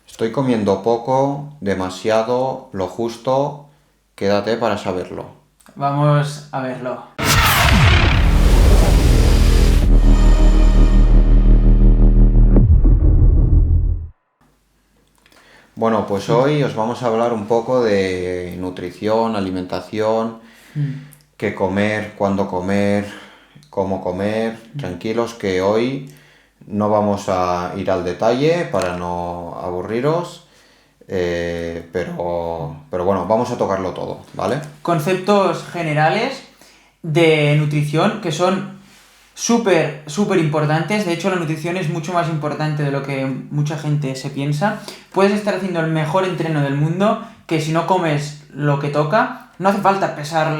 Estoy comiendo poco, demasiado, lo justo. Quédate para saberlo. Vamos a verlo. Bueno, pues hoy os vamos a hablar un poco de nutrición, alimentación, qué comer, cuándo comer, cómo comer. Tranquilos que hoy no vamos a ir al detalle para no aburriros, pero bueno, vamos a tocarlo todo, ¿vale? Conceptos generales de nutrición que son súper importantes. De hecho, la nutrición es mucho más importante de lo que mucha gente se piensa. Puedes estar haciendo el mejor entreno del mundo, que si no comes lo que toca, no hace falta pesar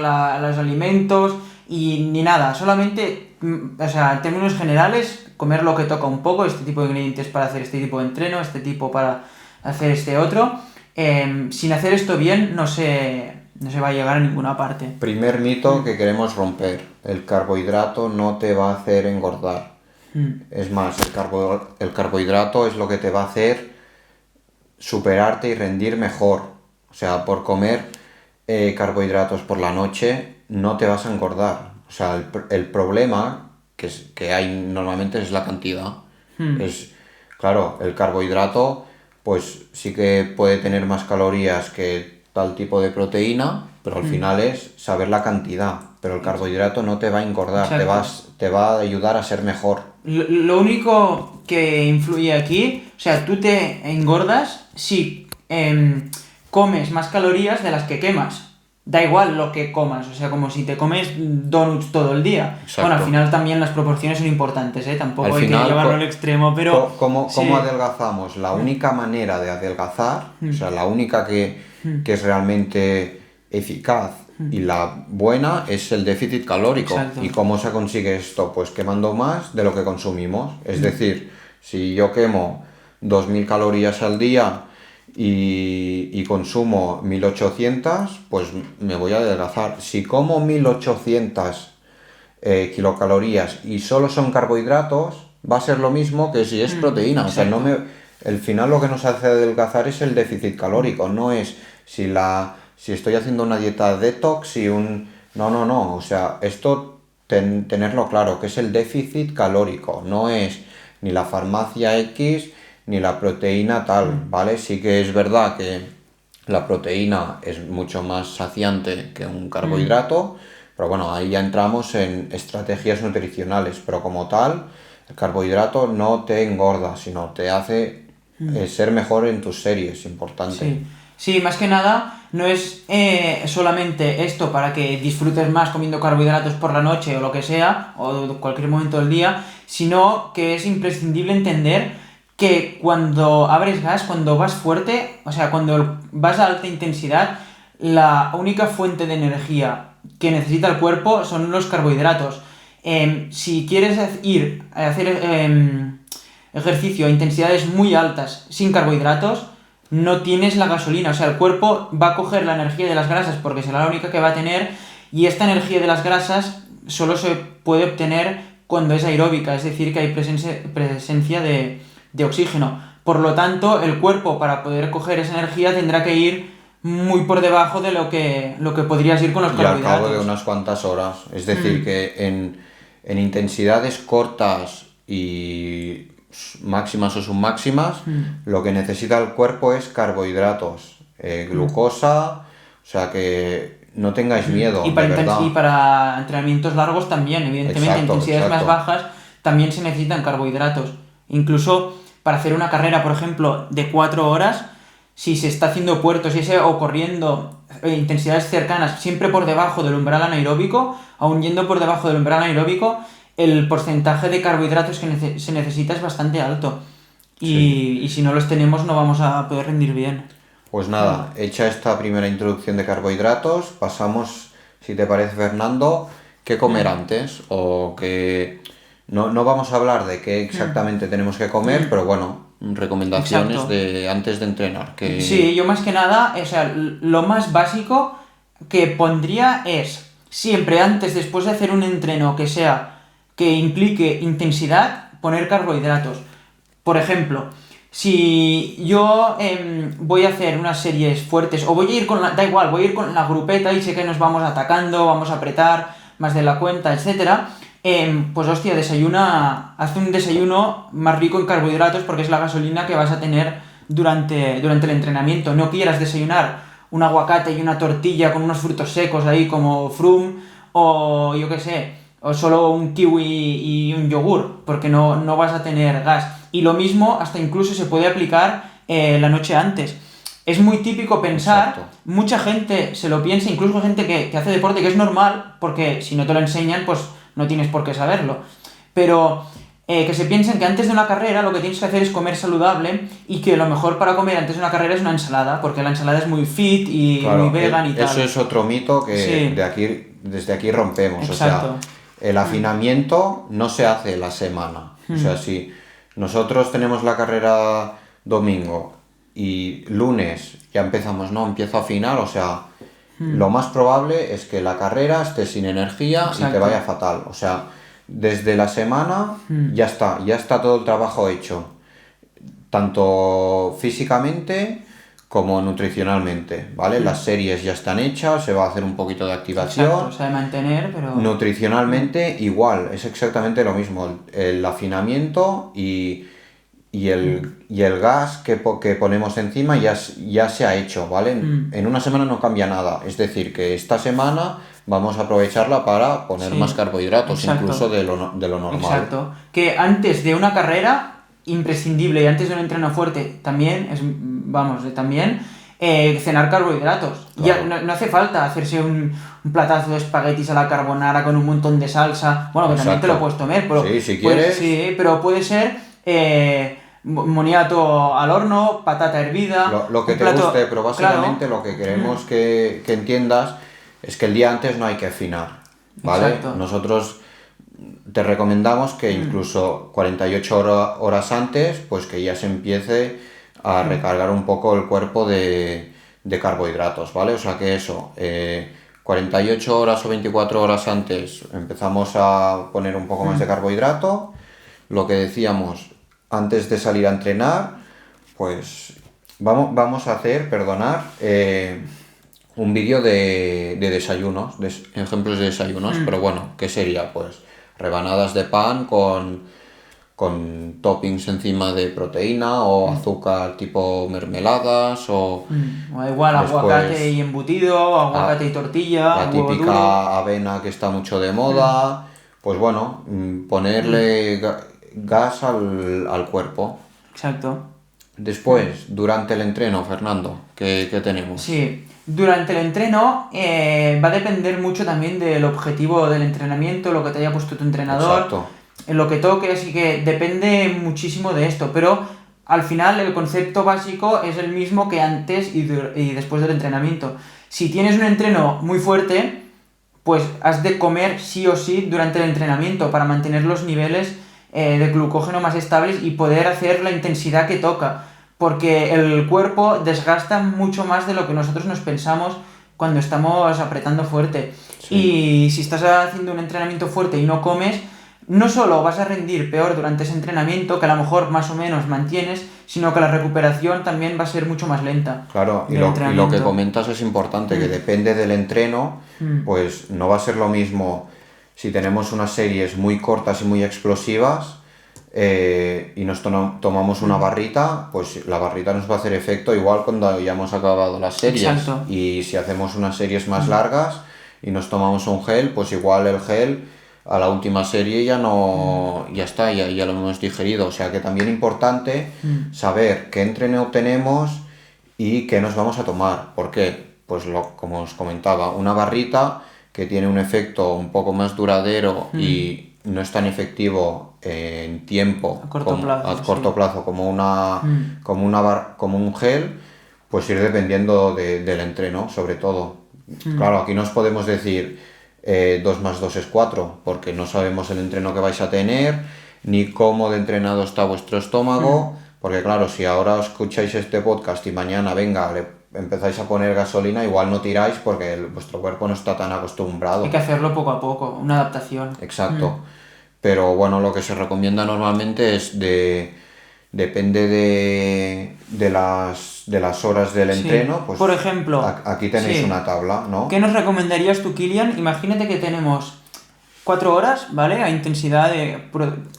los alimentos ni nada. Solamente, o sea, en términos generales, comer lo que toca un poco, este tipo de ingredientes para hacer este tipo de entreno, este tipo para hacer este otro. Sin hacer esto bien, no se va a llegar a ninguna parte. Primer mito que queremos romper: el carbohidrato no te va a hacer engordar. Es más, el carbohidrato es lo que te va a hacer superarte y rendir mejor. O sea, por comer carbohidratos por la noche no te vas a engordar. O sea, el problema que hay normalmente es la cantidad. Claro, el carbohidrato pues sí que puede tener más calorías que tal tipo de proteína, pero al final es saber la cantidad. Pero el carbohidrato no te va a engordar, Exacto. te va a ayudar a ser mejor. Lo único que influye aquí, o sea, tú te engordas si comes más calorías de las que quemas. Da igual lo que comas, o sea, como si te comes donuts todo el día. Exacto. Bueno, al final también las proporciones son importantes, ¿eh? Tampoco Al hay que final, llevarlo al extremo, pero... ¿cómo sí. adelgazamos? La única manera de adelgazar, o sea, la única que es realmente eficaz y la buena es el déficit calórico. Exacto. ¿Y cómo se consigue esto? Pues quemando más de lo que consumimos. Es decir, si yo quemo 2000 calorías al día y consumo 1800, pues me voy a adelgazar. Si como 1800 kilocalorías y solo son carbohidratos, va a ser lo mismo que si es proteína. O sea, el final lo que nos hace adelgazar es el déficit calórico, no es si estoy haciendo una dieta detox y un... No. O sea, esto tenerlo claro, que es el déficit calórico, no es ni la farmacia X ni la proteína tal, ¿vale? Sí que es verdad que la proteína es mucho más saciante que un carbohidrato, pero bueno, ahí ya entramos en estrategias nutricionales, pero como tal, el carbohidrato no te engorda, sino te hace ser mejor en tus series, importante. Sí. Sí, más que nada, no es solamente esto para que disfrutes más comiendo carbohidratos por la noche o lo que sea, o cualquier momento del día, sino que es imprescindible entender que cuando abres gas, cuando vas fuerte, o sea, cuando vas a alta intensidad, la única fuente de energía que necesita el cuerpo son los carbohidratos. Si quieres ir a hacer ejercicio a intensidades muy altas sin carbohidratos, no tienes la gasolina, o sea, el cuerpo va a coger la energía de las grasas porque será la única que va a tener, y esta energía de las grasas solo se puede obtener cuando es aeróbica, es decir, que hay presencia de oxígeno. Por lo tanto, el cuerpo, para poder coger esa energía, tendrá que ir muy por debajo de lo que podrías ir con los Y al carbohidratos. cabo de unas cuantas horas. Es decir, que en intensidades cortas y máximas o submáximas, lo que necesita el cuerpo es carbohidratos, glucosa, o sea que no tengáis miedo, Y de verdad. para entrenamientos largos también, evidentemente, Exacto, en intensidades más exacto. bajas también se necesitan carbohidratos. Incluso para hacer una carrera, por ejemplo, de 4 horas, si se está haciendo puertos o corriendo intensidades cercanas, siempre por debajo del umbral anaeróbico, aun yendo por debajo del umbral anaeróbico, el porcentaje de carbohidratos que se necesita es bastante alto. Sí. Y si no los tenemos, no vamos a poder rendir bien. Pues nada, hecha esta primera introducción de carbohidratos, pasamos, si te parece, Fernando, qué comer antes, o que no vamos a hablar de qué exactamente tenemos que comer, pero bueno, recomendaciones Exacto. de antes de entrenar. Sí, yo más que nada, o sea, lo más básico que pondría es siempre antes, después de hacer un entreno que implique intensidad, poner carbohidratos. Por ejemplo, Si yo voy a hacer unas series fuertes, o voy a ir con da igual, voy a ir con la grupeta y sé que nos vamos atacando, vamos a apretar más de la cuenta, etcétera, pues hostia, haz un desayuno más rico en carbohidratos porque es la gasolina que vas a tener durante el entrenamiento. No quieras desayunar un aguacate y una tortilla con unos frutos secos ahí como Froome, o yo qué sé, o solo un kiwi y un yogur, porque no vas a tener gas. Y lo mismo hasta incluso se puede aplicar la noche antes. Es muy típico pensar, Exacto. mucha gente se lo piensa, incluso gente que hace deporte, que es normal, porque si no te lo enseñan, pues no tienes por qué saberlo. Pero que se piensen que antes de una carrera lo que tienes que hacer es comer saludable y que lo mejor para comer antes de una carrera es una ensalada, porque la ensalada es muy fit y muy Claro, vegan y tal. eso es otro mito que Sí. desde aquí rompemos. Exacto. O sea, el afinamiento no se hace la semana. O sea, si nosotros tenemos la carrera domingo y lunes ya empezamos, no, empiezo a afinar, o sea, lo más probable es que la carrera esté sin energía y te Exacto. vaya fatal. O sea, desde la semana ya está todo el trabajo hecho, tanto físicamente como nutricionalmente, ¿vale? Las series ya están hechas, se va a hacer un poquito de activación. Exacto, se ha de mantener, pero... Nutricionalmente igual, es exactamente lo mismo, el afinamiento y el gas que ponemos encima ya se ha hecho, ¿vale? En una semana no cambia nada, es decir, que esta semana vamos a aprovecharla para poner Sí, más carbohidratos, exacto. incluso de lo normal. Exacto. Que antes de una carrera, imprescindible, y antes de un entreno fuerte, también, también, cenar carbohidratos. Claro. Ya no hace falta hacerse un platazo de espaguetis a la carbonara con un montón de salsa. Bueno, que también te lo Exacto. puedes comer, pero... Sí, si quieres. Sí, pero puede ser moniato al horno, patata hervida... Lo que un te plato- guste, pero básicamente claro. lo que queremos que entiendas es que el día antes no hay que afinar, ¿vale? Exacto. Nosotros te recomendamos que incluso 48 horas antes, pues que ya se empiece a recargar un poco el cuerpo de carbohidratos, ¿vale? O sea que eso, 48 horas o 24 horas antes empezamos a poner un poco más de carbohidrato. Lo que decíamos, antes de salir a entrenar, pues vamos a hacer, un vídeo de desayunos, ejemplos de desayunos, pero bueno, ¿qué sería? Pues rebanadas de pan con toppings encima de proteína o azúcar tipo mermeladas o O igual después aguacate y embutido, aguacate y tortilla, la huevo duro. típica avena que está mucho de moda. Pues bueno, ponerle gas al cuerpo. Exacto. Después, durante el entreno, Fernando, ¿qué tenemos? Sí, durante el entreno va a depender mucho también del objetivo del entrenamiento, lo que te haya puesto tu entrenador, Exacto. en lo que toque, así que depende muchísimo de esto, pero al final el concepto básico es el mismo que antes y después del entrenamiento. Si tienes un entreno muy fuerte, pues has de comer sí o sí durante el entrenamiento para mantener los niveles de glucógeno más estables y poder hacer la intensidad que toca. Porque el cuerpo desgasta mucho más de lo que nosotros nos pensamos cuando estamos apretando fuerte. Sí. Y si estás haciendo un entrenamiento fuerte y no comes, no solo vas a rendir peor durante ese entrenamiento, que a lo mejor más o menos mantienes, sino que la recuperación también va a ser mucho más lenta. Claro, y del lo que entrenamiento. comentas es importante, que depende del entreno, pues no va a ser lo mismo si tenemos unas series muy cortas y muy explosivas y nos tomamos una barrita, pues la barrita nos va a hacer efecto igual cuando ya hemos acabado las series. Exacto. Y si hacemos unas series más largas y nos tomamos un gel, pues igual el gel a la última serie ya no, ya está, ya lo hemos digerido. O sea que también es importante saber qué entreno tenemos y qué nos vamos a tomar. ¿Por qué? Pues como os comentaba, una barrita que tiene un efecto un poco más duradero y no es tan efectivo en tiempo A corto plazo, a corto sí. plazo como como un gel, pues ir dependiendo del entreno, sobre todo. Claro, aquí no os podemos decir 2 más 2 es 4, porque no sabemos el entreno que vais a tener, ni cómo de entrenado está vuestro estómago, porque claro, si ahora escucháis este podcast y mañana, venga, le empezáis a poner gasolina, igual no tiráis porque vuestro cuerpo no está tan acostumbrado. Hay que hacerlo poco a poco, una adaptación. Exacto. Pero bueno, lo que se recomienda normalmente es de depende de las horas del Sí. entreno, pues Por ejemplo, aquí tenéis sí. una tabla, ¿no? ¿Qué nos recomendarías tú, Kilian? Imagínate que tenemos 4 horas, ¿vale? A intensidad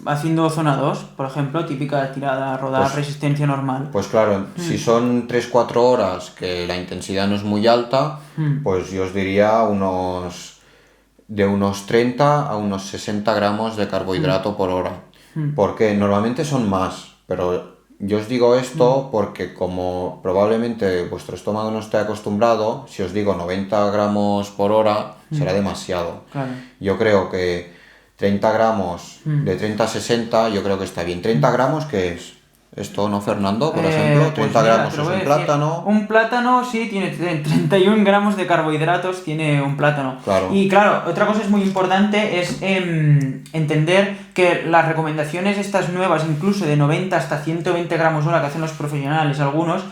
haciendo zona 2, por ejemplo, típica tirada, rodada, Pues- resistencia normal. Pues claro, si son 3-4 horas que la intensidad no es muy alta, pues yo os diría de unos 30 a unos 60 gramos de carbohidrato por hora. Porque normalmente son más, pero yo os digo esto porque como probablemente vuestro estómago no esté acostumbrado, si os digo 90 gramos por hora, será demasiado. Claro. Yo creo que 30 gramos, de 30 a 60, yo creo que está bien. ¿30 gramos qué es? Esto, ¿no, Fernando? Por ejemplo, 30 mira, gramos te lo es voy a un decir. plátano. Un plátano, sí, tiene 31 gramos de carbohidratos, tiene un plátano. Claro. Y claro, otra cosa es muy importante es entender que las recomendaciones estas nuevas, incluso de 90 hasta 120 gramos hora que hacen los profesionales, algunos,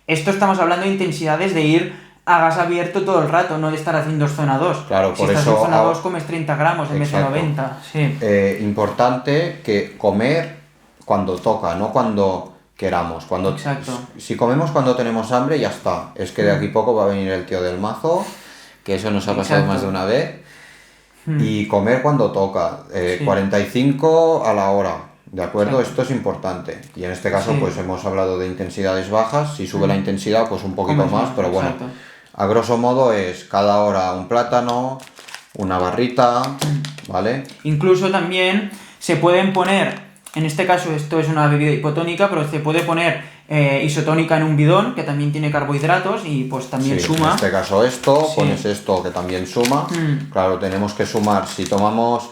esto estamos hablando de intensidades de ir a gas abierto todo el rato, no de estar haciendo zona 2. Claro, Si por estás eso en zona ahora- 2 comes 30 gramos en vez de Exacto. 90. Sí. Importante que comer cuando toca, no cuando queramos. Exacto. Si comemos cuando tenemos hambre, ya está. Es que de aquí poco va a venir el tío del mazo, que eso nos ha pasado Exacto. más de una vez. Y comer cuando toca, Sí. 45 a la hora, ¿de acuerdo? Exacto. Esto es importante. Y en este caso, Sí. pues hemos hablado de intensidades bajas. Si sube la intensidad, pues un poquito Comes más, más, pero bueno. exacto. A grosso modo es cada hora un plátano, una barrita, ¿vale? Incluso también se pueden poner, en este caso esto es una bebida hipotónica, pero se puede poner isotónica en un bidón, que también tiene carbohidratos y pues también Sí, suma. en este caso esto, Sí. pones esto que también suma. Mm. Claro, tenemos que sumar. Si tomamos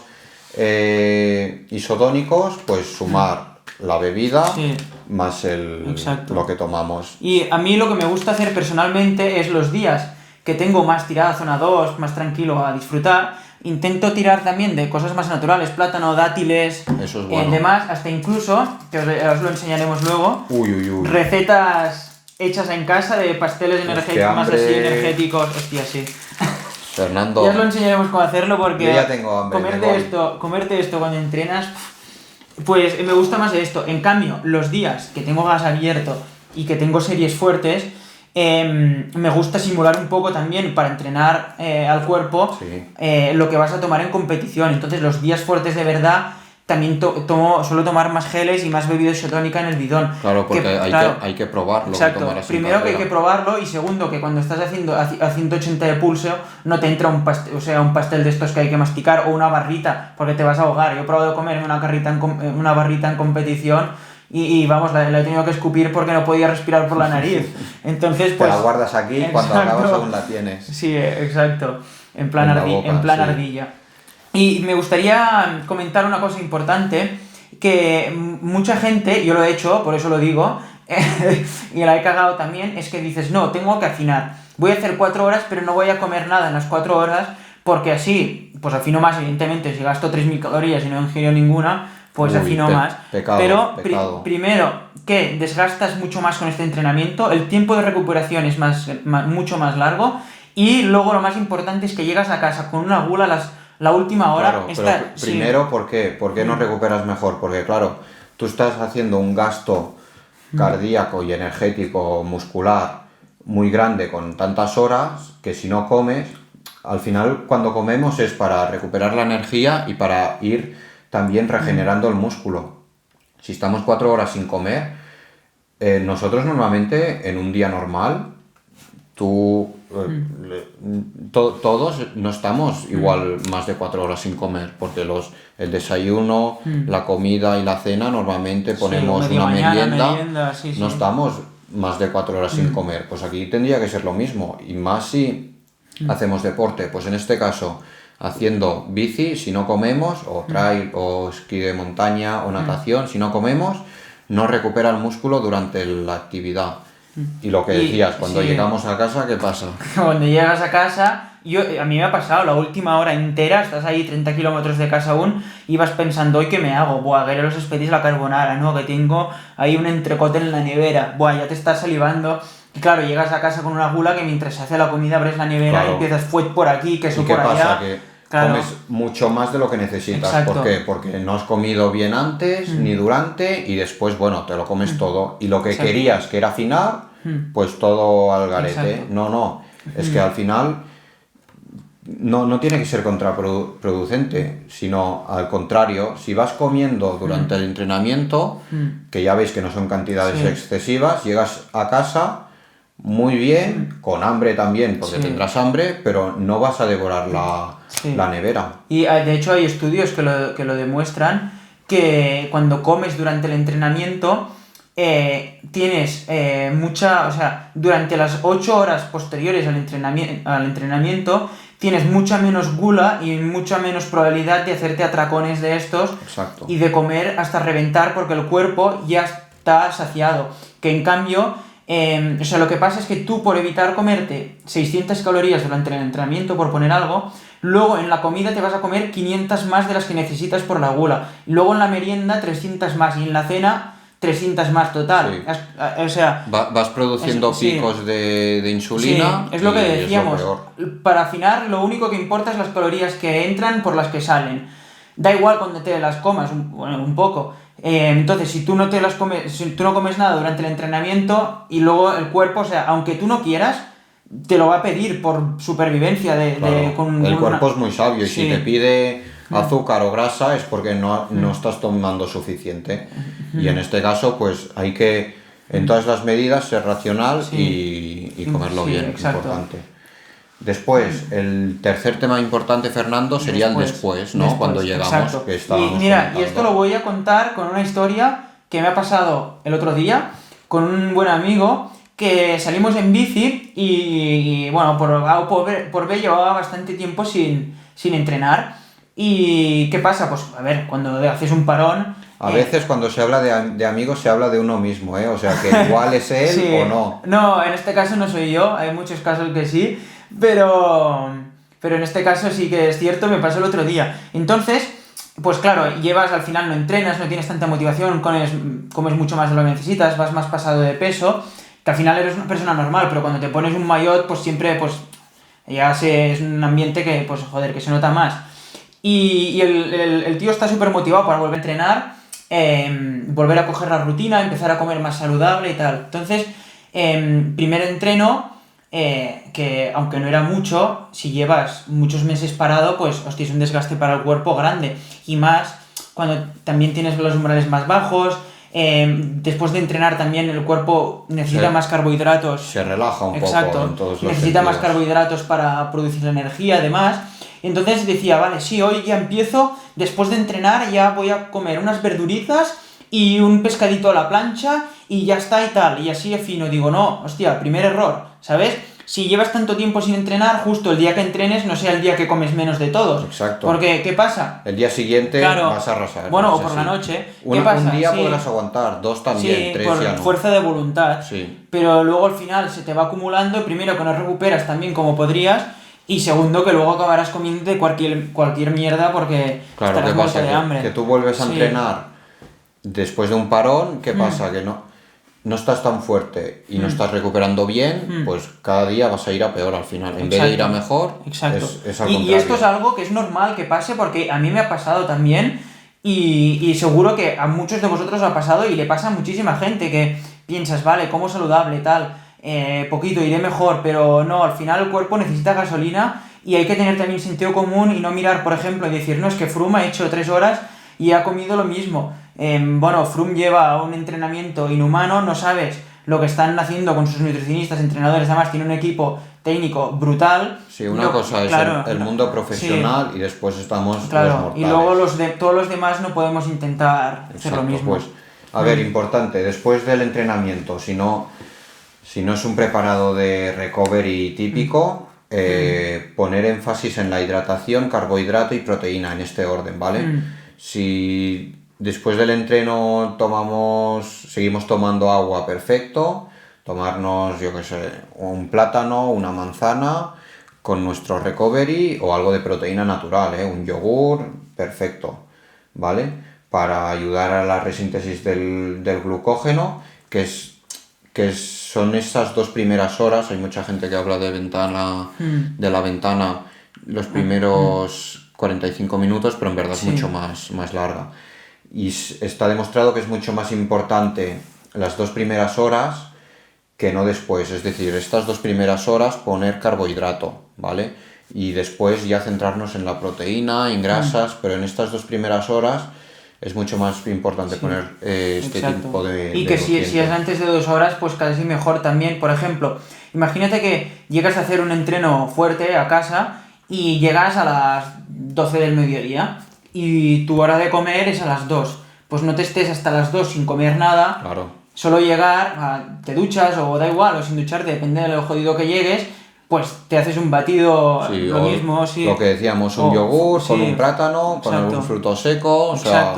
isotónicos, pues sumar la bebida Sí. más Exacto. lo que tomamos. Y a mí lo que me gusta hacer personalmente es los días que tengo más tirada zona 2, más tranquilo a disfrutar, intento tirar también de cosas más naturales, plátano, dátiles, Eso es bueno. demás, hasta incluso, que os lo enseñaremos luego, Uy, uy, uy. recetas hechas en casa de pasteles energéticos, más así hambre. energéticos, hostia, sí. Fernando, Ya os lo enseñaremos cómo hacerlo porque Yo ya tengo hambre, me voy. comerte esto cuando entrenas, pues me gusta más esto. En cambio, los días que tengo gas abierto y que tengo series fuertes, me gusta simular un poco también para entrenar al cuerpo Sí. lo que vas a tomar en competición. Entonces, los días fuertes de verdad también suelo tomar más geles y más bebida isotónica en el bidón. claro, porque Que, hay, claro, que, hay que probar lo exacto. que tomarás en Primero que hay que carrera. probarlo y segundo que cuando estás haciendo a 180 de pulso no te entra un pastel de estos que hay que masticar o una barrita porque te vas a ahogar. Yo he probado comer una barrita en competición y vamos, la he tenido que escupir porque no podía respirar por la nariz. Entonces, Te pues... la guardas aquí y cuando exacto. acabas aún la tienes. Sí, exacto. En plan, En la boca, en plan sí. ardilla. Y me gustaría comentar una cosa importante, que mucha gente, yo lo he hecho, por eso lo digo, y la he cagado también, es que dices, no, tengo que afinar. Voy a hacer 4 horas, pero no voy a comer nada en las 4 horas, porque así, pues afino más, evidentemente, si gasto 3.000 calorías y no ingiero ninguna, pues Uy, afino más. pecado, Pero pecado. primero, que desgastas mucho más con este entrenamiento, el tiempo de recuperación es mucho más largo, y luego lo más importante es que llegas a casa con una gula la última hora. Claro, pero primero, ¿por qué? ¿Por qué no recuperas mejor? Porque claro, tú estás haciendo un gasto cardíaco y energético muscular muy grande con tantas horas que si no comes, al final cuando comemos es para recuperar la energía y para ir también regenerando el músculo. Si estamos 4 horas sin comer, nosotros normalmente en un día normal, todos no estamos igual más de 4 horas sin comer, porque el desayuno, la comida y la cena normalmente ponemos media una mañana, merienda, sí, no sí. estamos más de 4 horas sin comer. Pues aquí tendría que ser lo mismo, y más si hacemos deporte, pues en este caso haciendo bici, si no comemos, o trail, o esquí de montaña, o natación, si no comemos, no recupera el músculo durante la actividad. Y lo que Y- decías, cuando sí. llegamos a casa, ¿qué pasa? Cuando llegas a casa, a mí me ha pasado la última hora entera, estás ahí 30 kilómetros de casa aún, y vas pensando, ¿hoy qué me hago? Buah, que los expedís la carbonara, ¿no? Que tengo ahí un entrecote en la nevera, buah, ya te estás salivando. Y claro, llegas a casa con una gula que mientras se hace la comida abres la nevera Claro. y empiezas fuet por aquí, queso ¿Y qué por pasa? allá. Que Claro. comes mucho más de lo que necesitas. Exacto. ¿Por qué? Porque no has comido bien antes ni durante y después, bueno, te lo comes todo. Y lo que Exacto. querías, que era afinar, pues todo al garete. Exacto. No. Es que al final no tiene que ser contraproducente, sino al contrario, si vas comiendo durante el entrenamiento, que ya veis que no son cantidades Sí. excesivas, llegas a casa muy bien, con hambre también, porque Sí. tendrás hambre, pero no vas a devorar Sí. la nevera. Y de hecho hay estudios que lo demuestran, que cuando comes durante el entrenamiento tienes mucha, o sea, durante las 8 horas posteriores al entrenamiento tienes mucha menos gula y mucha menos probabilidad de hacerte atracones de estos. Exacto. Y de comer hasta reventar porque el cuerpo ya está saciado. Que en cambio, o sea, lo que pasa es que tú, por evitar comerte 600 calorías durante el entrenamiento, por poner algo, luego en la comida te vas a comer 500 más de las que necesitas por la gula. Luego en la merienda 300 más y en la cena 300 más total. Sí. O sea, Vas produciendo sí. picos de insulina. Sí, es lo que y decíamos. es lo peor. Para afinar, lo único que importa es las calorías que entran por las que salen. Da igual cuando te las comas, un poco. Entonces, si tú no te las comes, si tú no comes nada durante el entrenamiento y luego el cuerpo, o sea, aunque tú no quieras, te lo va a pedir por supervivencia Claro, el cuerpo es muy sabio y Sí. si te pide azúcar o grasa es porque no estás tomando suficiente. Y en este caso, pues hay que, en todas las medidas, ser racional y comerlo Sí, bien, exacto. importante. Después, el tercer tema importante, Fernando, sería el después, ¿no? Cuando llegamos, exacto. que estábamos Y mira, comentando. y esto lo voy a contar con una historia que me ha pasado el otro día con un buen amigo, que salimos en bici y bueno, por B llevaba bastante tiempo sin entrenar. ¿Y qué pasa? Pues a ver, cuando haces un parón... A veces cuando se habla de amigos se habla de uno mismo, ¿eh? O sea, que igual es él Sí. o no. No, en este caso no soy yo, hay muchos casos que sí, pero en este caso sí que es cierto, me pasó el otro día. Entonces, pues claro, al final no entrenas, no tienes tanta motivación, comes mucho más de lo que necesitas, vas más pasado de peso, que al final eres una persona normal, pero cuando te pones un maillot, pues siempre, pues es un ambiente que, pues joder, que se nota más. Y el tío está súper motivado para volver a entrenar, volver a coger la rutina, empezar a comer más saludable y tal. Entonces, primer entreno, que aunque no era mucho, si llevas muchos meses parado, pues hostia, es un desgaste para el cuerpo grande. Y más cuando también tienes los umbrales más bajos. Después de entrenar también el cuerpo necesita más carbohidratos. Se relaja un Exacto, poco en todos los necesita más sentidos. carbohidratos para producir energía, además. Entonces decía, vale, sí, hoy ya empiezo, después de entrenar ya voy a comer unas verduritas y un pescadito a la plancha y ya está y tal, y así afino. Digo, no, hostia, primer error, ¿sabes? Si llevas tanto tiempo sin entrenar, justo el día que entrenes no sea el día que comes menos de todos. Exacto. Porque, ¿qué pasa? El día siguiente Claro. vas a arrasar. Bueno, es o por así. la noche. ¿Qué Un pasa? día Sí. podrás aguantar, dos también, Sí, tres por ya no. fuerza de voluntad. Sí. Pero luego al final se te va acumulando, primero que no recuperas también como podrías, y segundo que luego acabarás comiendo cualquier mierda porque Claro, estarás ¿qué muerto pasa? de hambre. Que tú vuelves a Sí. entrenar después de un parón, ¿qué pasa? Que no estás tan fuerte y no estás recuperando bien, pues cada día vas a ir a peor al final. En vez de ir a mejor, Exacto. es al Y contrario. esto es algo que es normal que pase porque a mí me ha pasado también y seguro que a muchos de vosotros os ha pasado y le pasa a muchísima gente que piensas, vale, como saludable, tal, poquito, iré mejor, pero no, al final el cuerpo necesita gasolina y hay que tener también sentido común y no mirar, por ejemplo, y decir, no, es que Froome ha hecho 3 horas y ha comido lo mismo. Bueno, Froome lleva un entrenamiento inhumano, no sabes lo que están haciendo con sus nutricionistas, entrenadores, además tiene un equipo técnico brutal. Sí, una cosa es el mundo profesional y después estamos los mortales. Y luego todos los demás no podemos intentar hacer lo mismo. Pues, a ver, importante, después del entrenamiento, si no es un preparado de recovery típico, poner énfasis en la hidratación, carbohidrato y proteína en este orden, ¿vale? Si después del entreno seguimos tomando agua, perfecto, tomarnos, yo qué sé, un plátano, una manzana con nuestro recovery o algo de proteína natural, un yogur, perfecto, ¿vale? Para ayudar a la resíntesis del glucógeno, que son esas 2 primeras horas. Hay mucha gente que habla de la ventana, los primeros 45 minutos, pero en verdad es mucho más larga. Y está demostrado que es mucho más importante las 2 primeras horas que no después. Es decir, estas 2 primeras horas poner carbohidrato, ¿vale? Y después ya centrarnos en la proteína, en grasas, pero en estas 2 primeras horas es mucho más importante poner este tipo de Y que si es antes de 2 horas, pues casi mejor también. Por ejemplo, imagínate que llegas a hacer un entreno fuerte a casa y llegas a las 12 del mediodía y tu hora de comer es a las 2. Pues no te estés hasta las 2 sin comer nada. Claro. Solo llegar, te duchas o da igual, o sin ducharte, depende de lo jodido que llegues, pues te haces un batido, lo mismo, sí. Lo que decíamos, un yogur con un plátano, con algún fruto seco, o sea,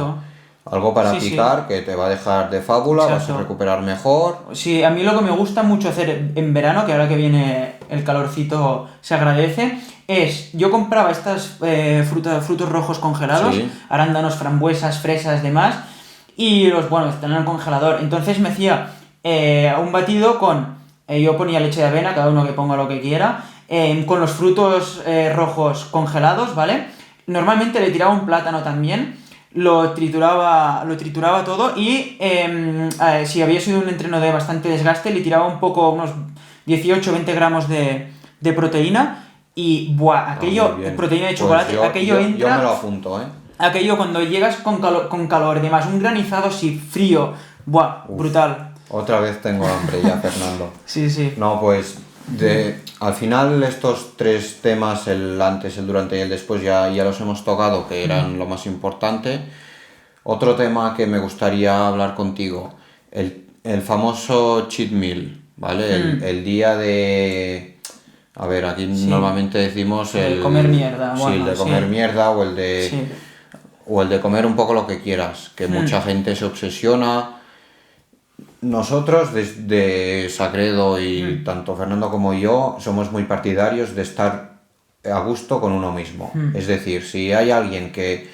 algo para picar que te va a dejar de fábula, vas a recuperar mejor. Sí, a mí lo que me gusta mucho hacer en verano, que ahora que viene el calorcito se agradece, es, yo compraba estas frutos rojos congelados, arándanos, frambuesas, fresas, demás, y están en el congelador. Entonces me hacía un batido con, yo ponía leche de avena, cada uno que ponga lo que quiera, con los frutos rojos congelados, ¿vale? Normalmente le tiraba un plátano también, lo trituraba todo y si había sido un entreno de bastante desgaste, le tiraba un poco, unos 18-20 gramos de proteína y aquello, proteína de chocolate, pues aquello entra... Yo me lo apunto, Aquello cuando llegas con calor, además un granizado así frío, brutal. Otra vez tengo hambre ya, Fernando. Sí. No, pues al final estos 3 temas, el antes, el durante y el después, ya los hemos tocado, que eran lo más importante. Otro tema que me gustaría hablar contigo, el famoso cheat meal, ¿vale? El día de... A ver, aquí normalmente decimos el comer mierda. El de comer mierda o el de... O el de comer un poco lo que quieras, que mucha gente se obsesiona. Nosotros desde Sagredo y tanto Fernando como yo somos muy partidarios de estar a gusto con uno mismo. Es decir, si hay alguien que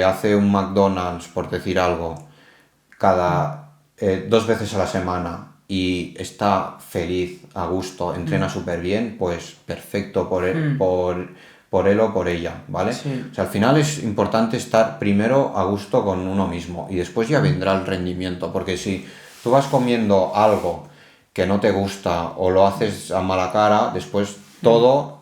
hace un McDonald's, por decir algo, cada 2 veces a la semana y está feliz, a gusto, entrena súper bien, pues perfecto por él o por ella, ¿vale? Sí. O sea, al final es importante estar primero a gusto con uno mismo y después ya vendrá el rendimiento, porque si tú vas comiendo algo que no te gusta o lo haces a mala cara, después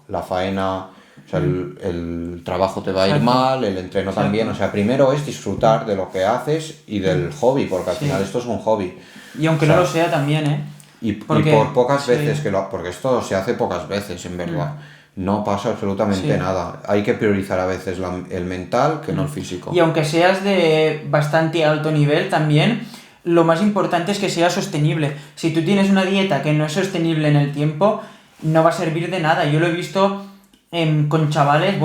la faena, o sea, el trabajo te va a ir mal, el entreno también, o sea, primero es disfrutar de lo que haces y del hobby, porque al final esto es un hobby. Y aunque no lo sea también, ¿eh? Y por pocas veces porque esto se hace pocas veces, en verdad. No pasa absolutamente nada. Hay que priorizar a veces el mental que no el físico. Y aunque seas de bastante alto nivel también, lo más importante es que sea sostenible. Si tú tienes una dieta que no es sostenible en el tiempo, no va a servir de nada. Yo lo he visto con chavales,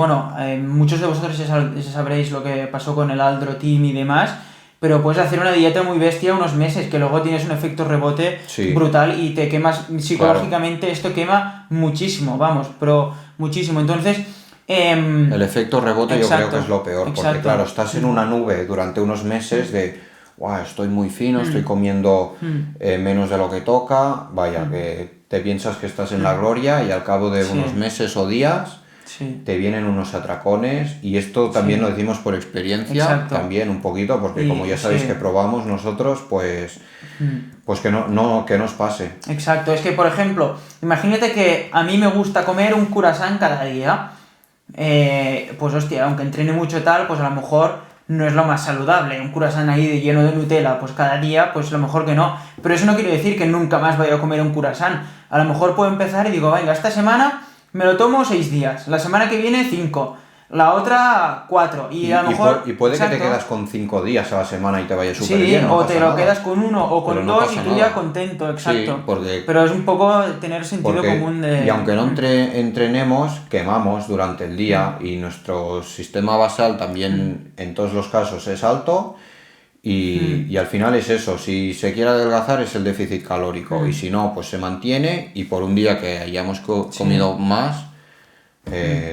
muchos de vosotros ya sabréis lo que pasó con el Aldro Team y demás, pero puedes hacer una dieta muy bestia unos meses, que luego tienes un efecto rebote brutal y te quemas psicológicamente. Claro. Esto quema muchísimo, pero muchísimo. Entonces, el efecto rebote yo creo que es lo peor, porque claro, estás en una nube durante unos meses de estoy muy fino, estoy comiendo menos de lo que toca, que te piensas que estás en la gloria y al cabo de unos meses o días te vienen unos atracones, y esto también lo decimos por experiencia, también un poquito, porque como ya sabéis que probamos nosotros, pues que no que nos pase. Exacto, es que por ejemplo, imagínate que a mí me gusta comer un croissant cada día, pues hostia, aunque entrene mucho tal, pues a lo mejor no es lo más saludable, un croissant ahí lleno de Nutella, pues cada día, pues a lo mejor que no, pero eso no quiere decir que nunca más vaya a comer un croissant. A lo mejor puedo empezar y digo, venga, esta semana me lo tomo 6 días, la semana que viene 5, la otra 4, y a lo mejor... Y puede que te quedas con 5 días a la semana y te vaya súper bien, o te lo quedas con 1 o con 2 y tú ya contento, exacto. Pero es un poco tener sentido común de... Y aunque no entrenemos, quemamos durante el día y nuestro sistema basal también en todos los casos es alto. Y al final es eso, si se quiere adelgazar es el déficit calórico, y si no, pues se mantiene, y por un día que hayamos comido más,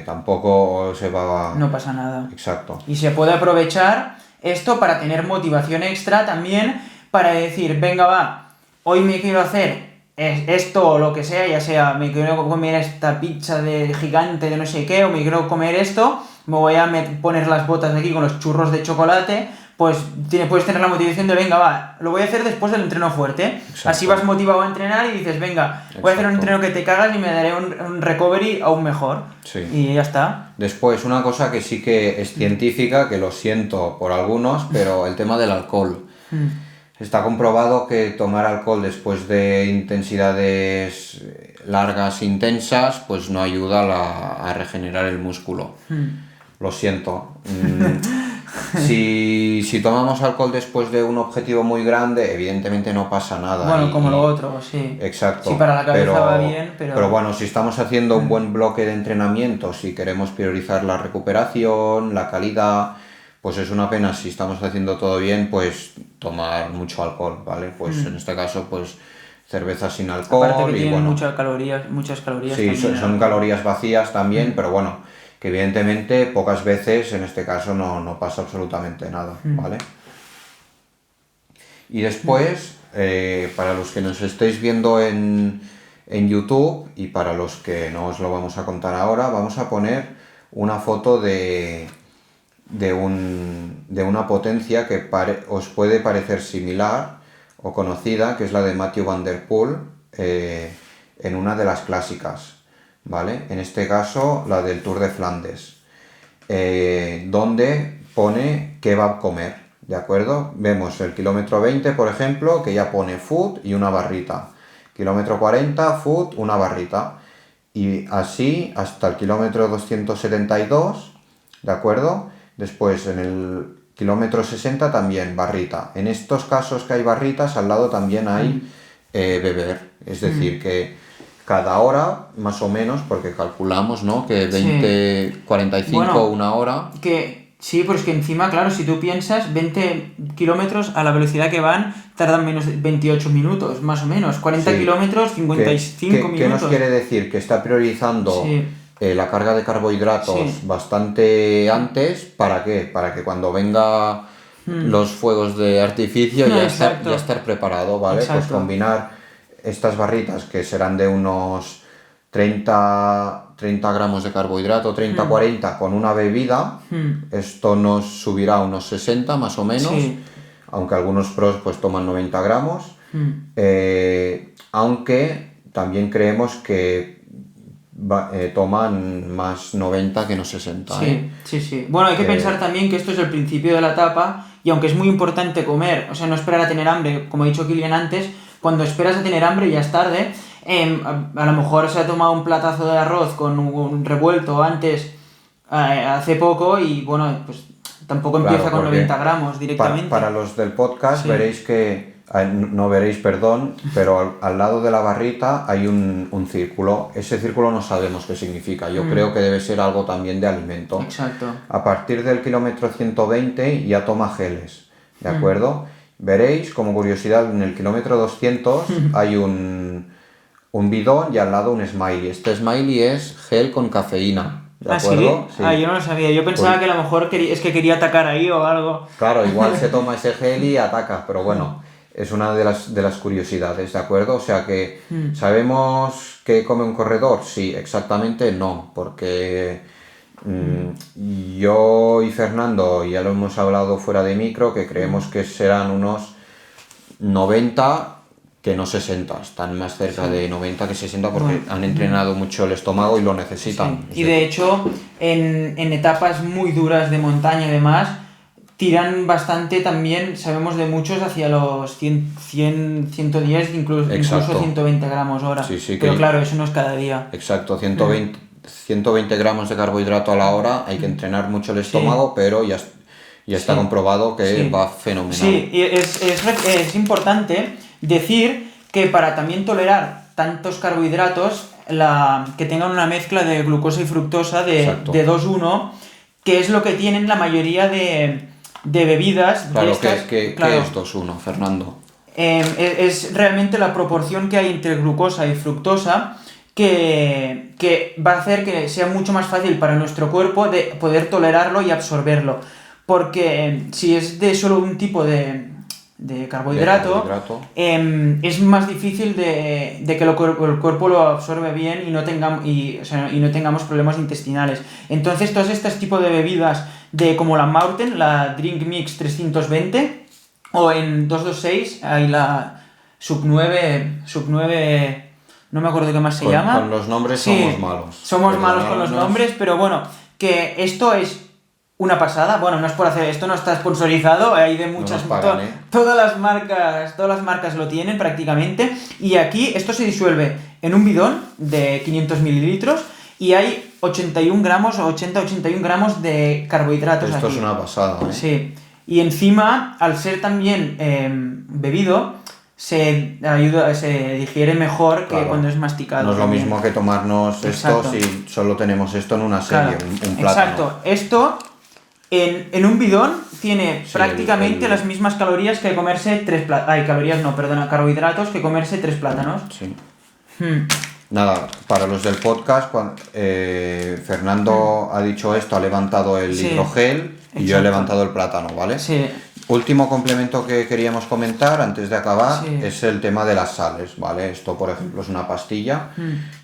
tampoco se va... No pasa nada. Exacto. Y se puede aprovechar esto para tener motivación extra también, para decir, venga va, hoy me quiero hacer esto o lo que sea, ya sea me quiero comer esta pizza de gigante de no sé qué, o me quiero comer esto, me voy a poner las botas aquí con los churros de chocolate, pues puedes tener la motivación de venga, va, lo voy a hacer después del entreno fuerte. Exacto. Así vas motivado a entrenar y dices, venga, voy a hacer un Exacto. entreno que te cagas y me daré un recovery aún mejor. Sí. Y ya está. Después, una cosa que sí que es científica, que lo siento por algunos, pero el tema del alcohol. Está comprobado que tomar alcohol después de intensidades largas, intensas, pues no ayuda a regenerar el músculo. Lo siento. Si tomamos alcohol después de un objetivo muy grande, evidentemente no pasa nada. Bueno, como lo otro, sí. Exacto. Sí, para la cabeza va bien, Pero bueno, si estamos haciendo un buen bloque de entrenamiento, si queremos priorizar la recuperación, la calidad, pues es una pena. Si estamos haciendo todo bien, pues tomar mucho alcohol, ¿vale? Pues en este caso, pues cerveza sin alcohol. Aparte que y tienen bueno, muchas calorías sí, también. son calorías vacías también, pero bueno, que evidentemente pocas veces en este caso no pasa absolutamente nada, ¿vale? Y después, para los que nos estéis viendo en YouTube y para los que no os lo vamos a contar ahora, vamos a poner una foto de una potencia que os puede parecer similar o conocida, que es la de Mathieu Van Der Poel en una de las clásicas, ¿vale? En este caso, la del Tour de Flandes, donde pone qué va a comer, ¿de acuerdo? Vemos el kilómetro 20, por ejemplo, que ya pone food y una barrita. Kilómetro 40, food, una barrita. Y así hasta el kilómetro 272, ¿de acuerdo? Después en el kilómetro 60 también barrita. En estos casos que hay barritas, al lado también hay beber. Es decir, que cada hora, más o menos, porque calculamos, ¿no? Que 20, 45, Bueno, una hora. Sí, pero es que encima, claro, si tú piensas, 20 kilómetros a la velocidad que van, tardan menos de 28 minutos, más o menos. 40 Sí. kilómetros, 55 minutos. ¿Qué nos quiere decir? Que está priorizando la carga de carbohidratos bastante antes. ¿Para qué? Para que cuando venga los fuegos de artificio ya estar preparado, ¿vale? Exacto. Pues combinar estas barritas que serán de unos 30 gramos de carbohidrato, 30-40 con una bebida, esto nos subirá a unos 60 más o menos, aunque algunos pros pues toman 90 gramos, aunque también creemos que toman más 90 que no 60. Sí. Bueno, hay que pensar también que esto es el principio de la etapa y aunque es muy importante comer, o sea, no esperar a tener hambre, como ha dicho Kilian antes, cuando esperas a tener hambre ya es tarde. A lo mejor se ha tomado un platazo de arroz con un revuelto antes, hace poco, y bueno, pues tampoco empieza con 90 gramos directamente. Para los del podcast veréis que, no veréis, perdón, pero al lado de la barrita hay un círculo. Ese círculo no sabemos qué significa. Yo creo que debe ser algo también de alimento. Exacto. A partir del kilómetro 120 ya toma geles, ¿de acuerdo? Veréis, como curiosidad, en el kilómetro 200 hay un bidón y al lado un smiley. Este smiley es gel con cafeína, ¿de acuerdo? ¿Sí? Yo no lo sabía. Yo pensaba que a lo mejor es que quería atacar ahí o algo. Claro, igual se toma ese gel y ataca, pero bueno, es una de las curiosidades, ¿de acuerdo? O sea que, ¿sabemos qué come un corredor? Sí, exactamente no, porque yo y Fernando ya lo hemos hablado fuera de micro, que creemos que serán unos 90 que no 60, están más cerca de 90 que 60 porque han entrenado mucho el estómago y lo necesitan. Y de hecho, en etapas muy duras de montaña y demás, tiran bastante también, sabemos de muchos, hacia los 100 110, incluso 120 gramos hora. Pero claro, eso no es cada día. Exacto, 120 gramos de carbohidrato a la hora, hay que entrenar mucho el estómago, pero ya está comprobado que va fenomenal. Sí, y es importante decir que para también tolerar tantos carbohidratos, que tengan una mezcla de glucosa y fructosa de 2-1, que es lo que tienen la mayoría de bebidas. Claro, de estas, ¿qué es 2-1, Fernando? Es realmente la proporción que hay entre glucosa y fructosa que va a hacer que sea mucho más fácil para nuestro cuerpo de poder tolerarlo y absorberlo. Porque si es de solo un tipo de de carbohidrato, es más difícil de que el cuerpo lo absorbe bien y no tengamos problemas intestinales. Entonces, todos estos tipos de bebidas, como la Maurten, la Drink Mix 320, o en 226 hay la Sub 9, no me acuerdo qué más se llama. Con los nombres somos malos. Somos malos con los nombres, pero bueno, que esto es una pasada. Bueno, no es por hacer esto, no está sponsorizado, hay de muchas, no nos pagan, todas las marcas lo tienen prácticamente, y aquí esto se disuelve en un bidón de 500 mililitros y hay 81 gramos o 80-81 gramos de carbohidratos. Esto aquí. Es una pasada, ¿eh? Sí, y encima, al ser también bebido, se digiere mejor que cuando es masticado. No es lo también. mismo que tomarnos esto si solo tenemos esto en una serie, un plátano. Exacto, esto en un bidón tiene prácticamente las mismas calorías que comerse carbohidratos que comerse 3 plátanos. Sí. Nada, para los del podcast, Fernando ha dicho esto, ha levantado el hidrogel y yo he levantado el plátano, ¿vale? Sí. Último complemento que queríamos comentar antes de acabar es el tema de las sales, ¿vale? Esto, por ejemplo, es una pastilla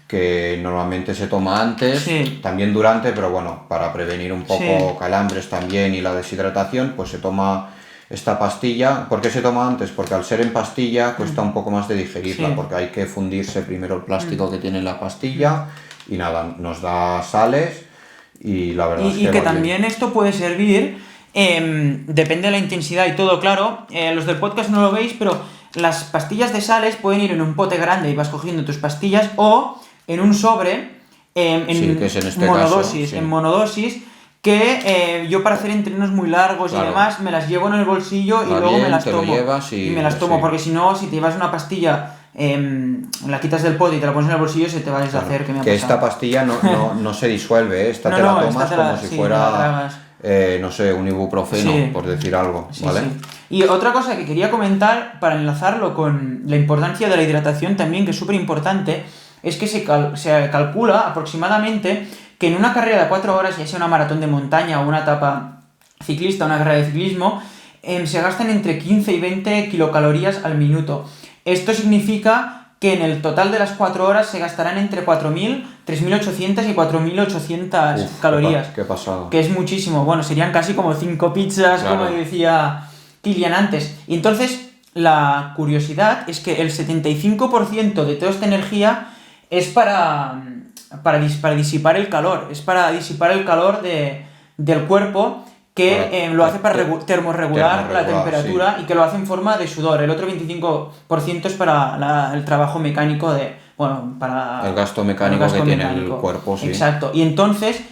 que normalmente se toma antes, también durante, pero bueno, para prevenir un poco calambres también y la deshidratación, pues se toma esta pastilla. ¿Por qué se toma antes? Porque al ser en pastilla cuesta un poco más de digerirla, porque hay que fundirse primero el plástico que tiene la pastilla y nada, nos da sales y la verdad es que también esto puede servir. Depende de la intensidad y todo, claro. Los del podcast no lo veis, pero las pastillas de sales pueden ir en un pote grande y vas cogiendo tus pastillas, o en un sobre que es en este monodosis, caso, en monodosis, que yo para hacer entrenos muy largos y demás me las llevo en el bolsillo y luego me las tomo. Y me las tomo, porque si no, si te llevas una pastilla, la quitas del pote y te la pones en el bolsillo, se te va a deshacer. Que esta pastilla no se disuelve, esta te la tomas como si fuera... no sé, un ibuprofeno, por decir algo, ¿vale? Sí. Y otra cosa que quería comentar, para enlazarlo con la importancia de la hidratación también, que es súper importante, es que se calcula aproximadamente que en una carrera de 4 horas, ya sea una maratón de montaña o una etapa ciclista, una carrera de ciclismo, se gastan entre 15 y 20 kilocalorías al minuto. Esto significa que en el total de las 4 horas se gastarán entre 4.000, 3.800 y 4.800 calorías. Qué pasada. Que es muchísimo. Bueno, serían casi como 5 pizzas, como decía Kilian antes. Y entonces, la curiosidad es que el 75% de toda esta energía es para disipar el calor. Es para disipar el calor del cuerpo, que lo hace para termorregular la temperatura, y que lo hace en forma de sudor. El otro 25% es para el trabajo mecánico para el gasto mecánico que tiene el cuerpo, sí. Exacto. Y entonces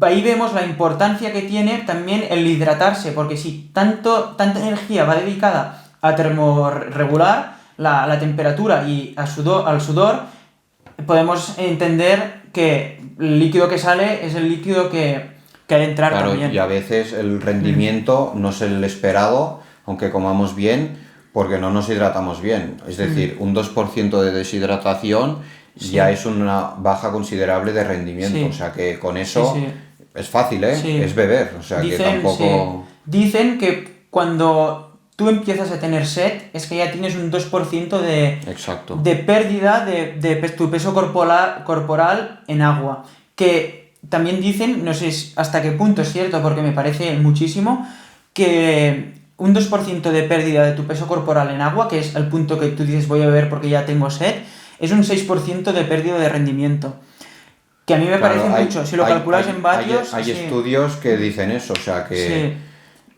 ahí vemos la importancia que tiene también el hidratarse, porque si tanta energía va dedicada a termorregular la temperatura y al sudor, podemos entender que el líquido que sale es el líquido que ha de entrar también. Y a veces el rendimiento no es el esperado, aunque comamos bien, porque no nos hidratamos bien. Es decir, un 2% de deshidratación ya es una baja considerable de rendimiento. O sea que con eso es fácil, es beber. O sea que tampoco... Dicen que cuando tú empiezas a tener sed, es que ya tienes un 2% de pérdida de tu peso corporal en agua. Que también dicen, no sé hasta qué punto es cierto, porque me parece muchísimo, que un 2% de pérdida de tu peso corporal en agua, que es el punto que tú dices voy a beber porque ya tengo sed, es un 6% de pérdida de rendimiento. Que a mí me parece mucho. Si lo calculas en vatios... Hay estudios que dicen eso, o sea que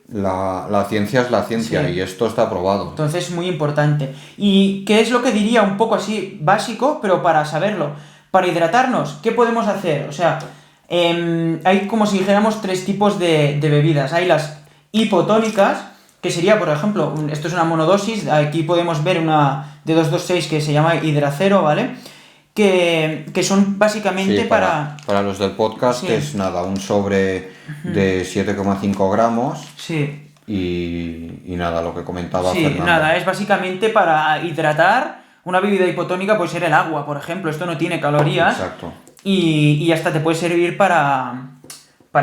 la ciencia es la ciencia y esto está probado. Entonces es muy importante. ¿Y qué es lo que diría un poco así básico, pero para saberlo? Para hidratarnos, ¿qué podemos hacer? O sea... hay como si dijéramos 3 tipos de bebidas. Hay las hipotónicas, que sería, por ejemplo, esto es una monodosis. Aquí podemos ver una de 226 que se llama Hidracero, ¿vale? Que son básicamente para los del podcast es nada, un sobre de 7,5 gramos. Sí. Y nada, lo que comentaba Fernando. Nada, es básicamente para hidratar. Una bebida hipotónica puede ser el agua, por ejemplo. Esto no tiene calorías. Exacto. Y hasta te puede servir para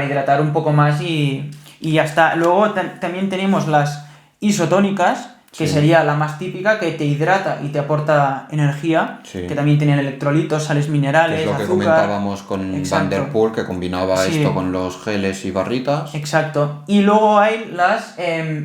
hidratar un poco más y ya está. Luego también tenemos las isotónicas, que Sí. sería la más típica, que te hidrata y te aporta energía, Sí. que también tienen electrolitos, sales minerales, Es lo que azúcar. comentábamos con Van Exacto. der Poel, que combinaba Sí. esto con los geles y barritas. Exacto. Y luego hay las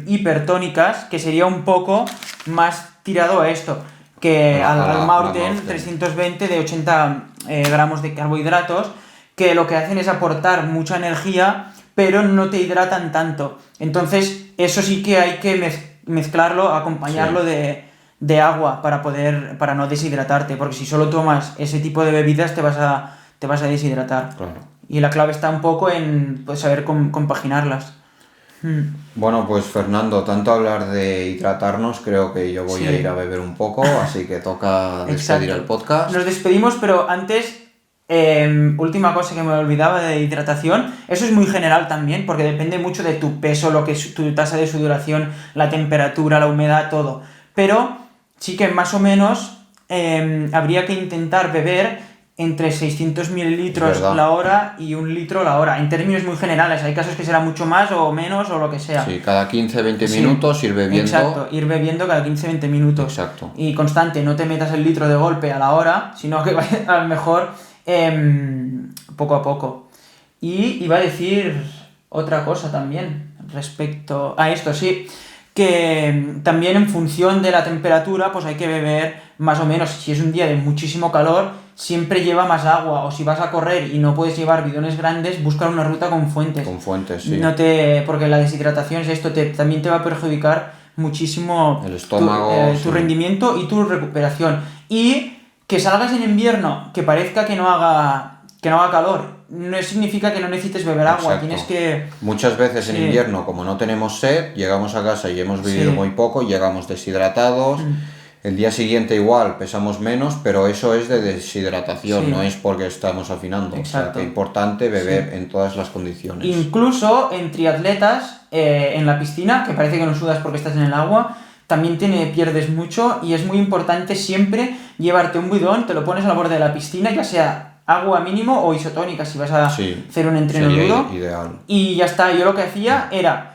hipertónicas, que sería un poco más tirado a esto, que A al la Maurten Maurten. 320 de 80 gramos de carbohidratos, que lo que hacen es aportar mucha energía, pero no te hidratan tanto. Entonces, eso sí que hay que mezclarlo, acompañarlo Sí. de agua para no deshidratarte, porque si solo tomas ese tipo de bebidas te vas a deshidratar. Claro. Y la clave está un poco en pues, saber compaginarlas. Bueno, pues Fernando, tanto hablar de hidratarnos, creo que yo voy a Sí. ir a beber un poco, así que toca despedir Exacto. el podcast. Nos despedimos, pero antes, última cosa que me olvidaba de hidratación, eso es muy general también, porque depende mucho de tu peso, lo que es tu tasa de sudoración, la temperatura, la humedad, todo. Pero sí que más o menos habría que intentar beber entre 600 mililitros Es verdad. la hora y 1 litro la hora, en términos muy generales. Hay casos que será mucho más o menos o lo que sea. Sí, cada 15-20 Sí. minutos ir bebiendo. Exacto, ir bebiendo cada 15-20 minutos. Exacto. Y constante, no te metas el litro de golpe a la hora, sino que vaya a lo mejor poco a poco. Y iba a decir otra cosa también respecto a esto, sí, que también en función de la temperatura, pues hay que beber más o menos. Si es un día de muchísimo calor, siempre lleva más agua, o si vas a correr y no puedes llevar bidones grandes, busca una ruta con fuentes. Con fuentes, sí. Porque la deshidratación es esto, también te va a perjudicar muchísimo El estómago, tu sí. rendimiento y tu recuperación. Y que salgas en invierno, que parezca que no haga calor, no significa que no necesites beber agua, Exacto. tienes que... Muchas veces en Sí. invierno, como no tenemos sed, llegamos a casa y hemos bebido Sí. muy poco, llegamos deshidratados. El día siguiente igual pesamos menos, pero eso es de deshidratación, Sí. no es porque estamos afinando. Exacto. O sea, que es importante beber en todas las condiciones. Incluso en triatletas, en la piscina, que parece que no sudas porque estás en el agua, también pierdes mucho y es muy importante siempre llevarte un bidón, te lo pones al borde de la piscina, ya sea agua mínimo o isotónica si vas a Sí, hacer un entreno sería duro. ideal. Y ya está, yo lo que hacía era,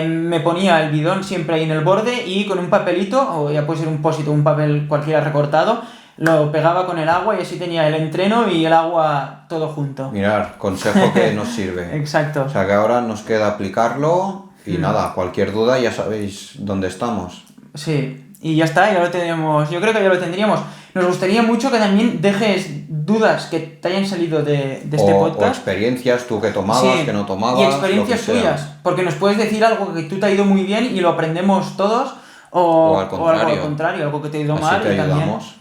me ponía el bidón siempre ahí en el borde y con un papelito, o ya puede ser un post-it o un papel cualquiera recortado, lo pegaba con el agua y así tenía el entreno y el agua todo junto. Mirar, consejo que nos sirve. Exacto. O sea que ahora nos queda aplicarlo y nada, cualquier duda ya sabéis dónde estamos. Sí, y ya está, ya lo tenemos. Yo creo que ya lo tendríamos. Nos gustaría mucho que también dejes dudas que te hayan salido de este O podcast. experiencias, tú que tomabas, Sí, que no tomabas. y experiencias lo que sea. tuyas, porque nos puedes decir algo que tú te ha ido muy bien y lo aprendemos todos, O al algo al contrario. contrario, algo que te ha ido Así mal te y también. ayudamos.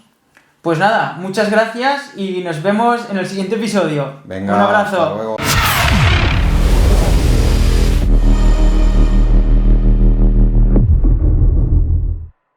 Pues nada, muchas gracias y nos vemos en el siguiente episodio. Venga, Un abrazo. hasta luego.